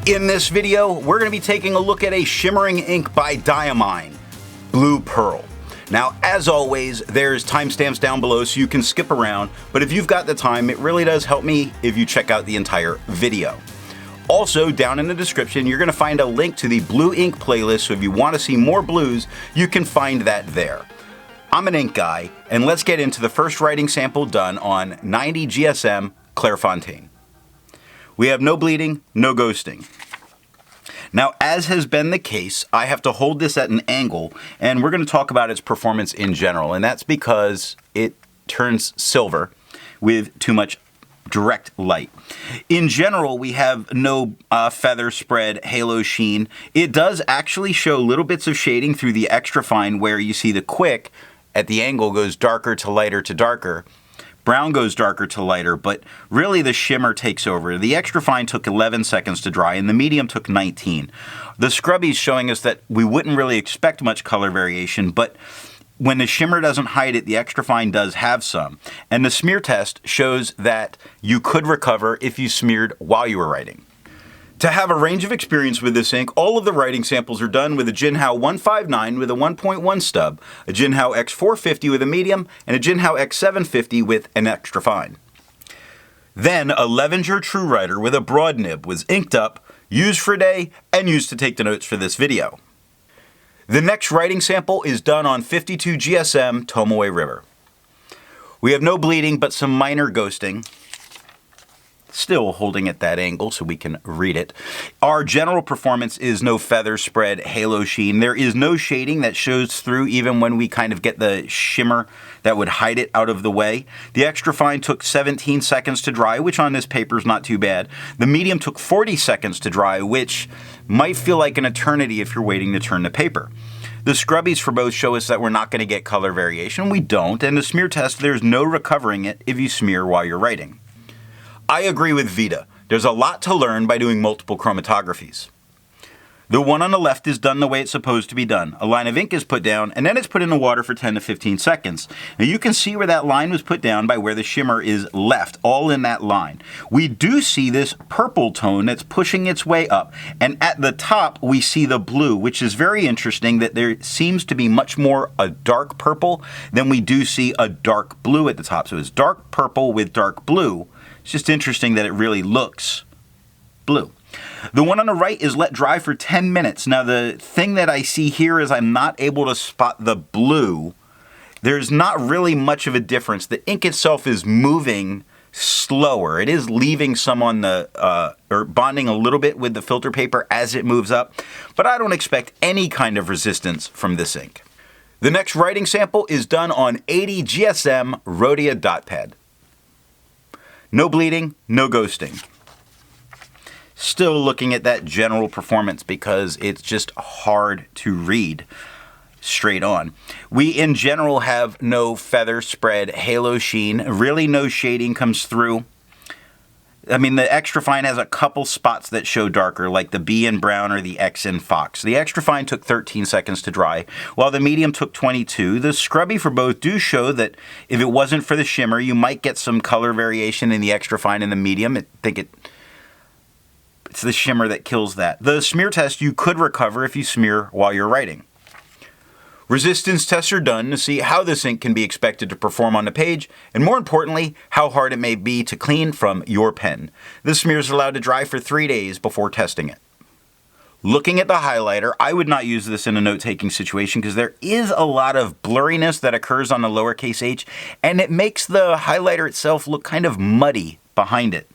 In this video, we're going to be taking a look at a shimmering ink by Diamine Blue Pearl. Now, as always, there's timestamps down below so you can skip around, but if you've got the time, it really does help me if you check out the entire video. Also, down in the description, you're going to find a link to the blue ink playlist, so if you want to see more blues, you can find that there. I'm an ink guy, and let's get into the first writing sample done on 90 GSM Clairfontaine. We have no bleeding, no ghosting. Now, as has been the case, I have to hold this at an angle, and we're going to talk about its performance in general, and that's because it turns silver with too much direct light. In general, we have no feather spread, halo sheen. It does actually show little bits of shading through the extra fine where you see the quick at the angle goes darker to lighter to darker. Brown goes darker to lighter, but really the shimmer takes over. The extra fine took 11 seconds to dry and the medium took 19. The scrubby's showing us that we wouldn't really expect much color variation, but when the shimmer doesn't hide it, the extra fine does have some. And the smear test shows that you could recover if you smeared while you were writing. To have a range of experience with this ink, all of the writing samples are done with a Jinhao 159 with a 1.1 stub, a Jinhao X450 with a medium, and a Jinhao X750 with an extra fine. Then a Levenger True Writer with a broad nib was inked up, used for a day, and used to take the notes for this video. The next writing sample is done on 52 GSM Tomoe River. We have no bleeding, but some minor ghosting. Still holding at that angle so we can read it. Our general performance is no feather spread, halo sheen. There is no shading that shows through even when we kind of get the shimmer that would hide it out of the way. The extra fine took 17 seconds to dry, which on this paper is not too bad. The medium took 40 seconds to dry, which might feel like an eternity if you're waiting to turn the paper. The scrubbies for both show us that we're not going to get color variation. We don't, and the smear test, there's no recovering it if you smear while you're writing. I agree with Vita. There's a lot to learn by doing multiple chromatographies. The one on the left is done the way it's supposed to be done. A line of ink is put down, and then it's put in the water for 10 to 15 seconds. Now you can see where that line was put down by where the shimmer is left, all in that line. We do see this purple tone that's pushing its way up, and at the top we see the blue, which is very interesting that there seems to be much more a dark purple than we do see a dark blue at the top. So it's dark purple with dark blue. It's just interesting that it really looks blue. The one on the right is let dry for 10 minutes. Now the thing that I see here is I'm not able to spot the blue. There's not really much of a difference. The ink itself is moving slower. It is leaving some on the, or bonding a little bit with the filter paper as it moves up, but I don't expect any kind of resistance from this ink. The next writing sample is done on 80 GSM Rhodia dot pad. No bleeding, no ghosting. Still looking at that general performance because it's just hard to read straight on. We in general have no feather spread, halo sheen, really no shading comes through. I mean, the extra fine has a couple spots that show darker, like the B in brown or the X in fox. The extra fine took 13 seconds to dry, while the medium took 22. The scrubby for both do show that if it wasn't for the shimmer, you might get some color variation in the extra fine and the medium. I think it's the shimmer that kills that. The smear test you could recover if you smear while you're writing. Resistance tests are done to see how this ink can be expected to perform on the page, and more importantly, how hard it may be to clean from your pen. This smear is allowed to dry for 3 days before testing it. Looking at the highlighter, I would not use this in a note-taking situation because there is a lot of blurriness that occurs on the lowercase h, and it makes the highlighter itself look kind of muddy behind it.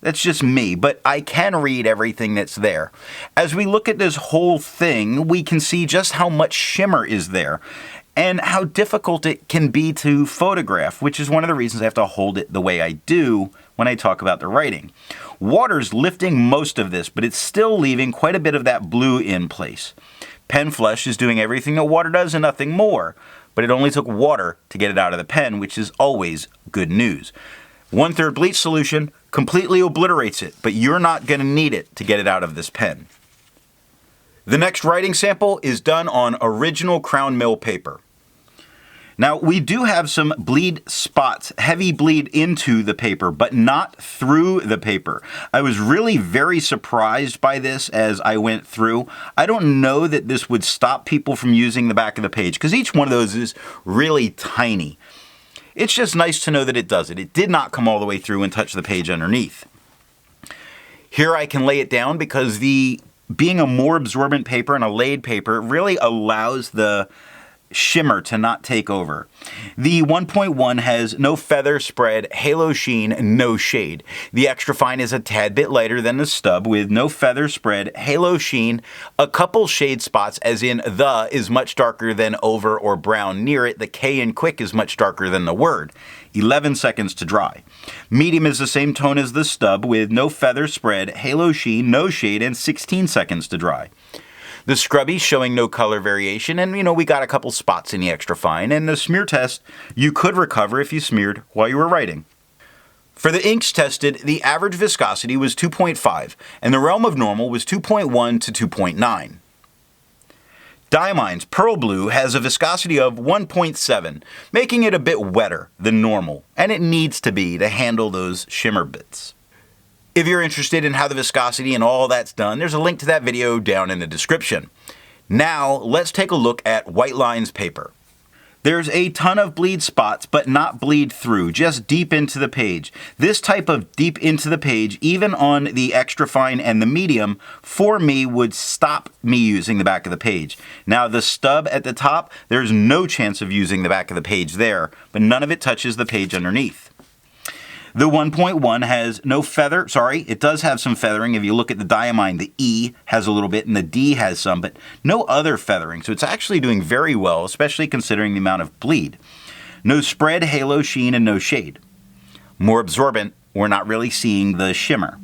That's just me, but I can read everything that's there. As we look at this whole thing, we can see just how much shimmer is there and how difficult it can be to photograph, which is one of the reasons I have to hold it the way I do when I talk about the writing. Water's lifting most of this, but it's still leaving quite a bit of that blue in place. Pen flush is doing everything that water does and nothing more, but it only took water to get it out of the pen, which is always good news. 1/3 bleach solution completely obliterates it, but you're not going to need it to get it out of this pen. The next writing sample is done on original Crown Mill paper. Now, we do have some bleed spots, heavy bleed into the paper, but not through the paper. I was really very surprised by this as I went through. I don't know that this would stop people from using the back of the page, because each one of those is really tiny. It's just nice to know that it does it. It did not come all the way through and touch the page underneath. Here I can lay it down because being a more absorbent paper and a laid paper really allows the shimmer to not take over. The 1.1 has no feather spread, halo sheen, no shade. The extra fine is a tad bit lighter than the stub with no feather spread, halo sheen, a couple shade spots, as in the is much darker than over or brown near it. The K in quick is much darker than the word. 11 seconds to dry. Medium is the same tone as the stub with no feather spread, halo sheen, no shade, and 16 seconds to dry. The scrubby showing no color variation, and we got a couple spots in the extra fine, and the smear test you could recover if you smeared while you were writing. For the inks tested, the average viscosity was 2.5, and the realm of normal was 2.1 to 2.9. Diamine's Pearl Blue has a viscosity of 1.7, making it a bit wetter than normal, and it needs to be to handle those shimmer bits. If you're interested in how the viscosity and all that's done, there's a link to that video down in the description. Now, let's take a look at White Lines paper. There's a ton of bleed spots, but not bleed through, just deep into the page. This type of deep into the page, even on the extra fine and the medium, for me would stop me using the back of the page. Now the stub at the top, there's no chance of using the back of the page there, but none of it touches the page underneath. The 1.1 has no feather, it does have some feathering. If you look at the Diamine, the E has a little bit and the D has some, but no other feathering. So it's actually doing very well, especially considering the amount of bleed. No spread, halo, sheen, and no shade. More absorbent, we're not really seeing the shimmer.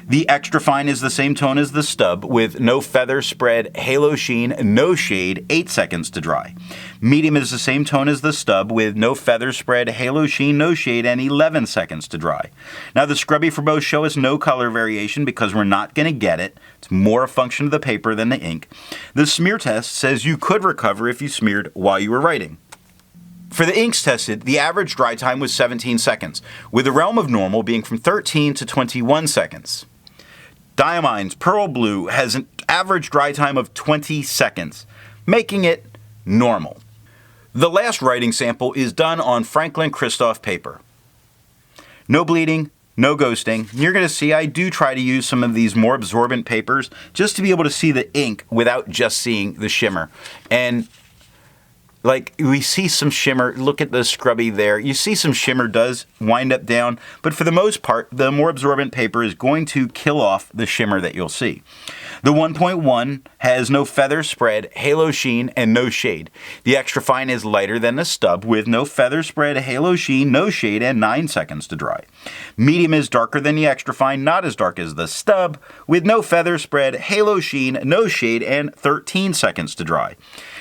The extra fine is the same tone as the stub with no feather spread, halo sheen, no shade, 8 seconds to dry. Medium is the same tone as the stub with no feather spread, halo sheen, no shade, and 11 seconds to dry. Now the scrubby for both show us no color variation because we're not going to get it. It's more a function of the paper than the ink. The smear test says you could recover if you smeared while you were writing. For the inks tested, the average dry time was 17 seconds, with the realm of normal being from 13 to 21 seconds. Diamine's Pearl Blue has an average dry time of 20 seconds, making it normal. The last writing sample is done on Franklin Christoph paper. No bleeding, no ghosting. You're going to see I do try to use some of these more absorbent papers just to be able to see the ink without just seeing the shimmer. And like we see some shimmer, look at the scrubby there. You see some shimmer does wind up down, but for the most part, the more absorbent paper is going to kill off the shimmer that you'll see. The 1.1 has no feather spread, halo sheen, and no shade. The extra fine is lighter than the stub with no feather spread, halo sheen, no shade, and 9 seconds to dry. Medium is darker than the extra fine, not as dark as the stub, with no feather spread, halo sheen, no shade, and 13 seconds to dry.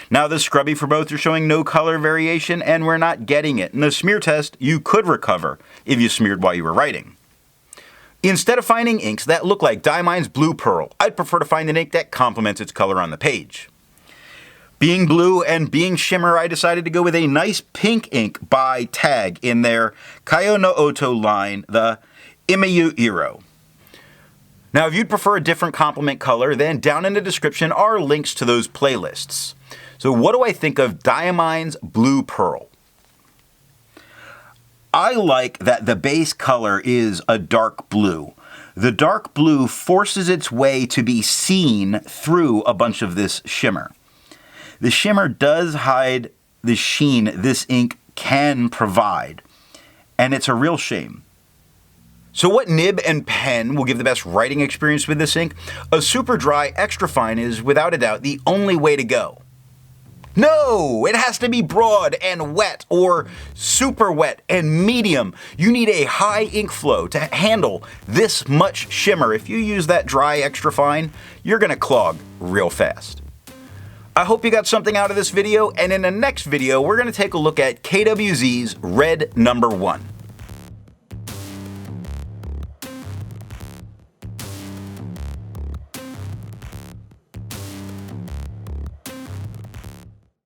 Now the scrubby for both are showing no color variation, and we're not getting it. In the smear test, you could recover if you smeared while you were writing. Instead of finding inks that look like Diamine's Blue Pearl, I'd prefer to find an ink that complements its color on the page. Being blue and being shimmer, I decided to go with a nice pink ink by Tag in their Kayo no Oto line, the Imayou Iro. Now if you'd prefer a different complement color, then down in the description are links to those playlists. So what do I think of Diamine's Blue Pearl? I like that the base color is a dark blue. The dark blue forces its way to be seen through a bunch of this shimmer. The shimmer does hide the sheen this ink can provide, and it's a real shame. So what nib and pen will give the best writing experience with this ink? A super dry extra fine is without a doubt the only way to go. No, it has to be broad and wet or super wet and medium. You need a high ink flow to handle this much shimmer. If you use that dry extra fine, you're gonna clog real fast. I hope you got something out of this video, and in the next video, we're gonna take a look at KWZ's Red No. 1.